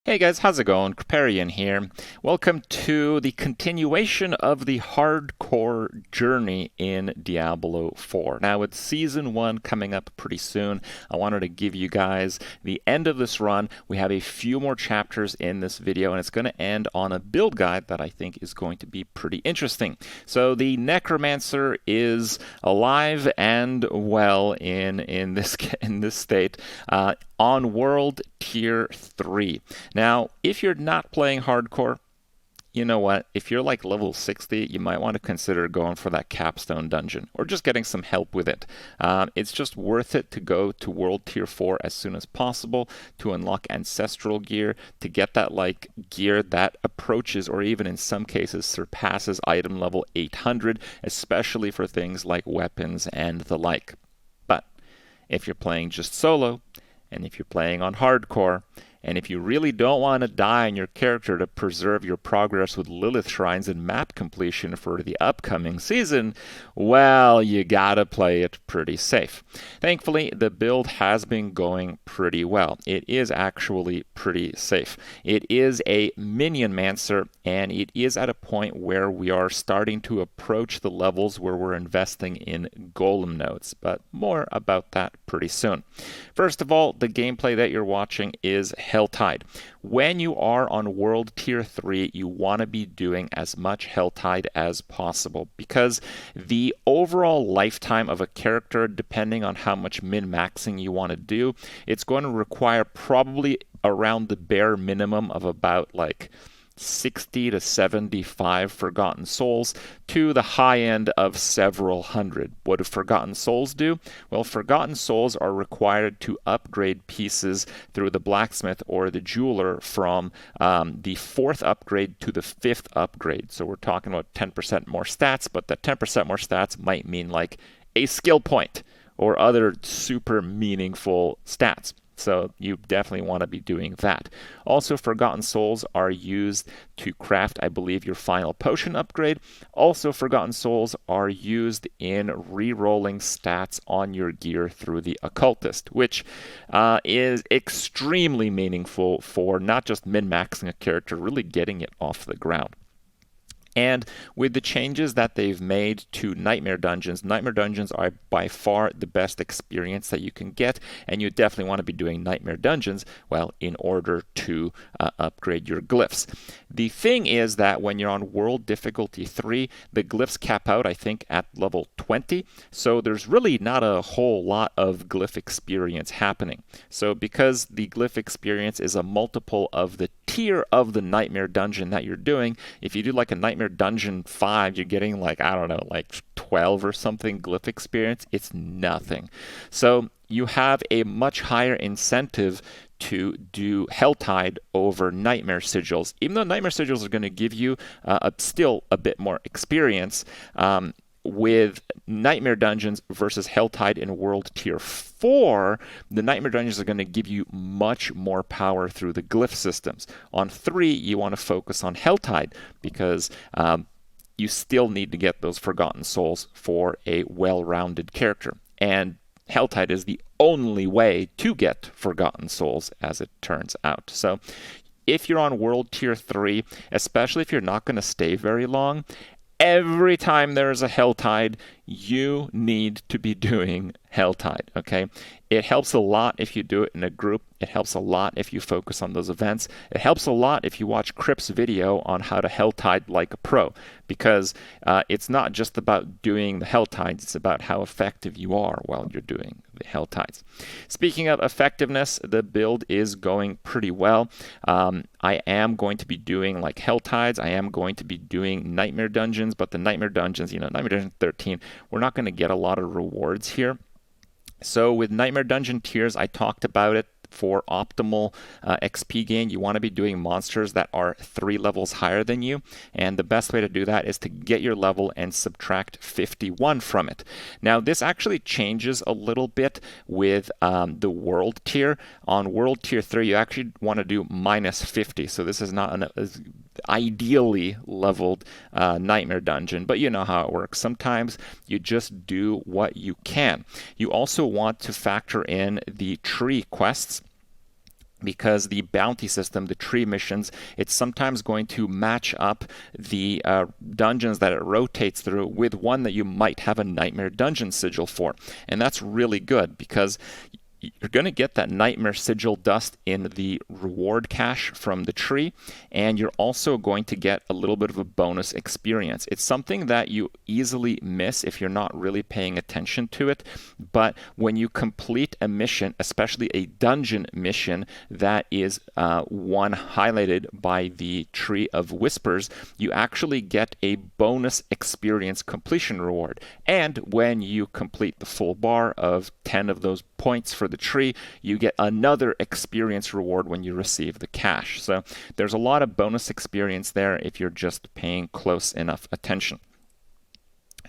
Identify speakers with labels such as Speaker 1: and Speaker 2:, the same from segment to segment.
Speaker 1: Hey guys, how's it going? Kripparrian here. Welcome to the continuation of the hardcore journey in Diablo 4. Now, with Season 1 coming up pretty soon, I wanted to give you guys the end of this run. We have a few more chapters in this video, and it's going to end on a build guide that I think is going to be pretty interesting. So, the Necromancer is alive and well in this state. On World Tier 3. Now, if you're not playing hardcore, you know what? If you're like level 60, you might want to consider going for that capstone dungeon or just getting some help with it. It's just worth it to go to World Tier 4 as soon as possible to unlock ancestral gear, to get that like gear that approaches or even in some cases surpasses item level 800, especially for things like weapons and the like. But if you're playing just solo, and if you're playing on hardcore, and if you really don't want to die on your character to preserve your progress with Lilith Shrines and map completion for the upcoming season, well, you gotta play it pretty safe. Thankfully, the build has been going pretty well. It is actually pretty safe. It is a minion mancer, and it is at a point where we are starting to approach the levels where we're investing in golem nodes, but more about that pretty soon. First of all, the gameplay that you're watching is Helltide. When you are on World Tier 3, you want to be doing as much Helltide as possible because the overall lifetime of a character, depending on how much min-maxing you want to do, it's going to require probably around the bare minimum of about like 60 to 75 Forgotten Souls to the high end of several hundred. What do Forgotten Souls do? Well, Forgotten Souls are required to upgrade pieces through the blacksmith or the jeweler from the 4th upgrade to the 5th upgrade. So we're talking about 10% more stats, but that 10% more stats might mean like a skill point or other super meaningful stats. So you definitely want to be doing that. Also, Forgotten Souls are used to craft, I believe, your final potion upgrade. Also, Forgotten Souls are used in re-rolling stats on your gear through the Occultist, which is extremely meaningful for not just min-maxing a character, really getting it off the ground. And with the changes that they've made to Nightmare Dungeons are by far the best experience that you can get, and you definitely want to be doing Nightmare Dungeons, well, in order to upgrade your glyphs. The thing is that when you're on World Difficulty 3, the glyphs cap out, I think, at level 20, so there's really not a whole lot of glyph experience happening. So because the glyph experience is a multiple of the tier of the Nightmare Dungeon that you're doing, if you do like a Nightmare Dungeon 5, you're getting like, I don't know, like 12 or something glyph experience. It's nothing. So you have a much higher incentive to do Helltide over Nightmare Sigils. Even though Nightmare Sigils are going to give you still a bit more experience, with Nightmare Dungeons versus Helltide in World Tier 4, the Nightmare Dungeons are going to give you much more power through the glyph systems. On 3, you want to focus on Helltide because you still need to get those Forgotten Souls for a well-rounded character. And Helltide is the only way to get Forgotten Souls, as it turns out. So if you're on World Tier 3, especially if you're not going to stay very long, every time there's a Helltide, you need to be doing Helltide, okay? It helps a lot if you do it in a group. It helps a lot if you focus on those events. It helps a lot if you watch Kripp's video on how to Helltide like a pro, because it's not just about doing the Helltides, it's about how effective you are while you're doing the Helltides. Speaking of effectiveness, the build is going pretty well. I am going to be doing like Helltides. I am going to be doing Nightmare Dungeons, but the Nightmare Dungeons, Nightmare Dungeon 13, we're not going to get a lot of rewards here. So with Nightmare Dungeon tiers, I talked about it. For optimal XP gain, you want to be doing monsters that are 3 levels higher than you, and the best way to do that is to get your level and subtract 51 from it. Now, this actually changes a little bit with the World tier. On World Tier 3, you actually want to do minus 50, so this is not an ideally leveled Nightmare Dungeon, but you know how it works. Sometimes you just do what you can. You also want to factor in the tree quests. because the bounty system, the tree missions, it's sometimes going to match up the dungeons that it rotates through with one that you might have a Nightmare Dungeon sigil for. And that's really good because you're going to get that Nightmare Sigil dust in the reward cache from the tree, and you're also going to get a little bit of a bonus experience. It's something that you easily miss if you're not really paying attention to it, but when you complete a mission, especially a dungeon mission that is one highlighted by the Tree of Whispers, you actually get a bonus experience completion reward. And when you complete the full bar of 10 of those points for the tree, you get another experience reward when you receive the cache. So there's a lot of bonus experience there if you're just paying close enough attention.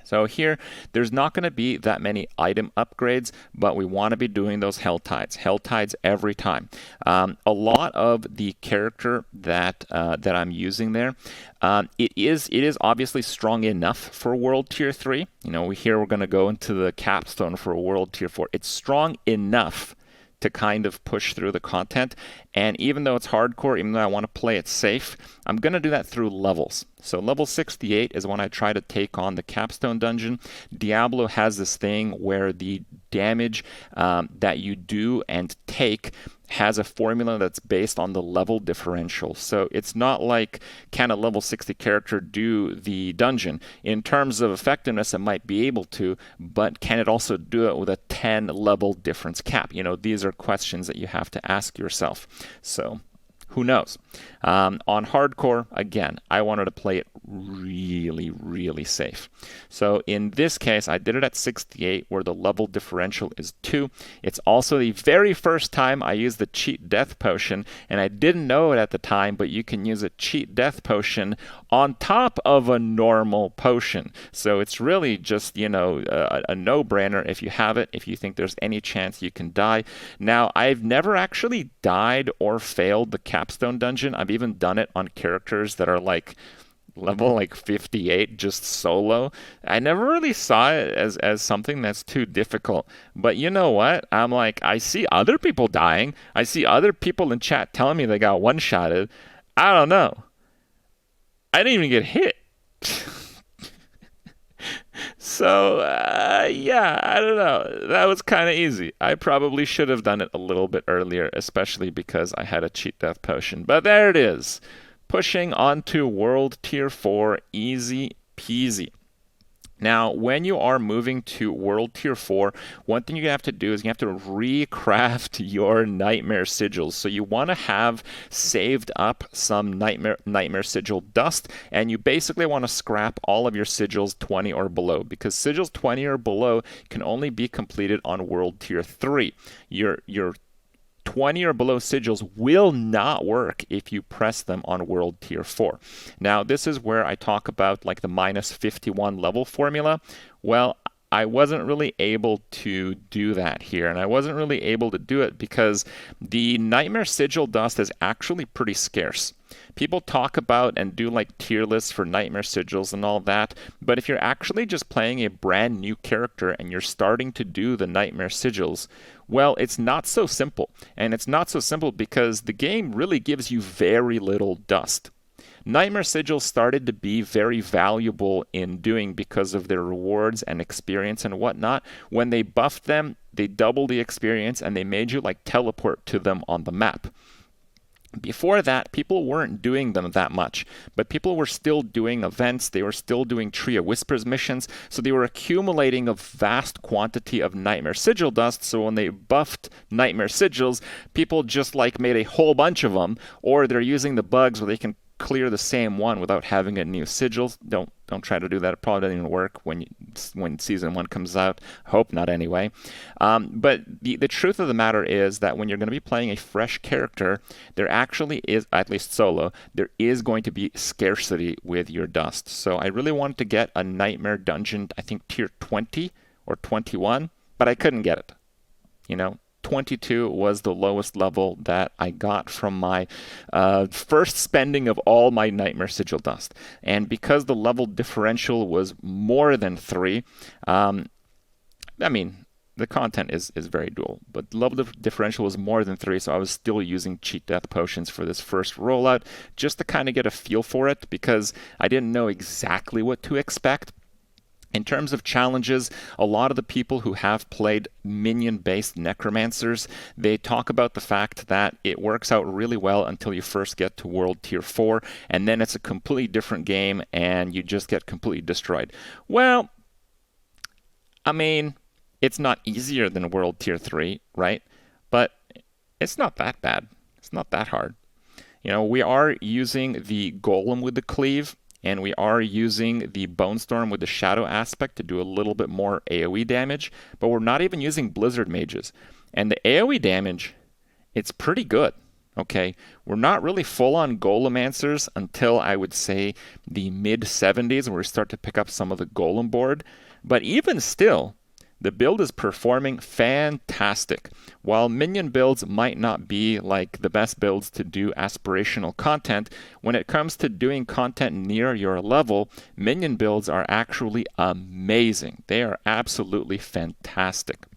Speaker 1: So here, there's not going to be that many item upgrades, but we want to be doing those Hell Tides every time. A lot of the character that I'm using there, it is obviously strong enough for World Tier 3. You know, we're going to go into the capstone for World Tier 4. It's strong enough to kind of push through the content. And even though it's hardcore, even though I want to play it safe, I'm going to do that through levels. So level 68 is when I try to take on the capstone dungeon. Diablo has this thing where the damage that you do and take has a formula that's based on the level differential. So it's not like, can a level 60 character do the dungeon? In terms of effectiveness, it might be able to, but can it also do it with a 10 level difference cap? You know, these are questions that you have to ask yourself. So who knows? On hardcore, again, I wanted to play it really, really safe. So in this case, I did it at 68, where the level differential is 2. It's also the very first time I used the cheat death potion, and I didn't know it at the time, but you can use a cheat death potion on top of a normal potion. So it's really just, you know, a no-brainer if you have it, if you think there's any chance you can die. Now, I've never actually died or failed the capstone dungeon. I've even done it on characters that are like level like 58 just solo. I never really saw it as something that's too difficult. But you know what? I'm like, I see other people dying. I see other people in chat telling me they got one-shotted. I don't know. I didn't even get hit. So, yeah, I don't know. That was kind of easy. I probably should have done it a little bit earlier, especially because I had a cheat death potion. But there it is. Pushing onto World Tier 4, easy peasy. Now, when you are moving to World Tier 4, one thing you have to do is you have to recraft your Nightmare Sigils. So you want to have saved up some Nightmare Sigil dust, and you basically want to scrap all of your Sigils 20 or below, because Sigils 20 or below can only be completed on World Tier 3. Your 20 or below sigils will not work if you press them on World Tier 4. Now, this is where I talk about like the minus 51 level formula. Well, I wasn't really able to do that here, and I wasn't really able to do it because the Nightmare Sigil dust is actually pretty scarce. People talk about and do like tier lists for Nightmare Sigils and all that, but if you're actually just playing a brand new character and you're starting to do the Nightmare Sigils, well, it's not so simple. And it's not so simple because the game really gives you very little dust. Nightmare Sigils started to be very valuable in doing because of their rewards and experience and whatnot. When they buffed them, they doubled the experience and they made you like teleport to them on the map. Before that, people weren't doing them that much, but people were still doing events, they were still doing Tree of Whispers missions, so they were accumulating a vast quantity of Nightmare Sigil dust, so when they buffed Nightmare Sigils, people just like made a whole bunch of them, or they're using the bugs where they can clear the same one without having a new sigils. Don't try to do that. It probably doesn't even work when season 1 comes out. Hope not anyway. But the truth of the matter is that when you're going to be playing a fresh character, there actually is, at least solo, there is going to be scarcity with your dust. So I really wanted to get a Nightmare Dungeon, I think tier 20 or 21, but I couldn't get it. You know, 22 was the lowest level that I got from my first spending of all my Nightmare Sigil dust. And because the level differential was more than 3, I mean, the content is very dual, but level differential was more than 3, so I was still using cheat death potions for this first rollout just to kind of get a feel for it, because I didn't know exactly what to expect. In terms of challenges, a lot of the people who have played minion-based necromancers, they talk about the fact that it works out really well until you first get to World Tier 4, and then it's a completely different game, and you just get completely destroyed. Well, I mean, it's not easier than World Tier 3, right? But it's not that bad. It's not that hard. You know, we are using the Golem with the Cleave, and we are using the Bone Storm with the Shadow aspect to do a little bit more AoE damage, but we're not even using Blizzard Mages. And the AoE damage, it's pretty good, okay? We're not really full-on Golemancers until, I would say, the mid-70s, where we start to pick up some of the Golem board. But even still, the build is performing fantastic. While minion builds might not be like the best builds to do aspirational content, when it comes to doing content near your level, minion builds are actually amazing. They are absolutely fantastic.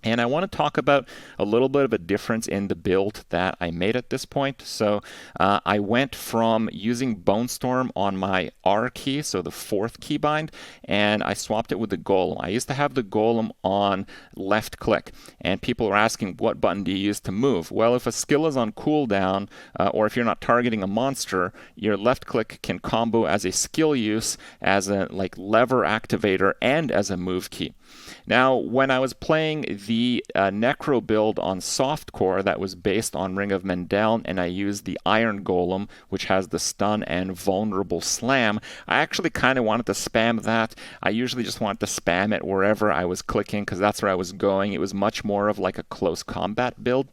Speaker 1: And I want to talk about a little bit of a difference in the build that I made at this point. So I went from using Bone Storm on my R key, so the 4th keybind, and I swapped it with the Golem. I used to have the Golem on left click, and people were asking, what button do you use to move? Well, if a skill is on cooldown, or if you're not targeting a monster, your left click can combo as a skill use, as a lever activator, and as a move key. Now, when I was playing the Necro build on softcore that was based on Ring of Mendel, and I used the Iron Golem, which has the stun and vulnerable slam, I actually kind of wanted to spam that. I usually just wanted to spam it wherever I was clicking, because that's where I was going. It was much more of like a close combat build.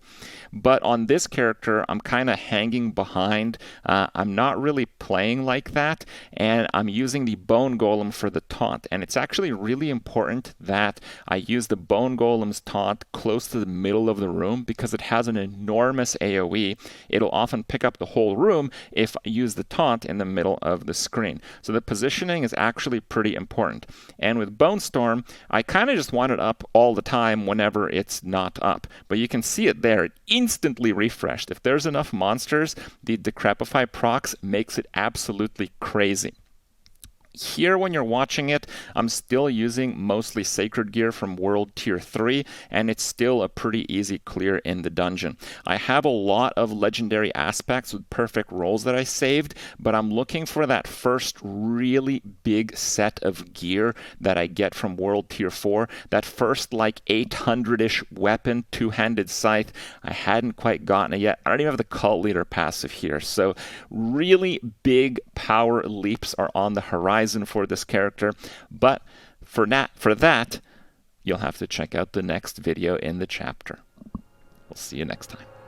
Speaker 1: But on this character, I'm kind of hanging behind. I'm not really playing like that, and I'm using the Bone Golem for the taunt. And it's actually really important that I use the Bone Golem's taunt close to the middle of the room, because it has an enormous AoE. It'll often pick up the whole room if I use the taunt in the middle of the screen. So the positioning is actually pretty important. And with Bone Storm, I kind of just want it up all the time whenever it's not up. But you can see it there. It instantly refreshed. If there's enough monsters, the Decrepify procs makes it absolutely crazy. Here, when you're watching it, I'm still using mostly Sacred Gear from World Tier 3, and it's still a pretty easy clear in the dungeon. I have a lot of legendary aspects with perfect rolls that I saved, but I'm looking for that first really big set of gear that I get from World Tier 4. That first, 800-ish weapon, two-handed scythe. I hadn't quite gotten it yet. I don't even have the Cult Leader passive here. So really big power leaps are on the horizon for this character, but for that, you'll have to check out the next video in the chapter. We'll see you next time.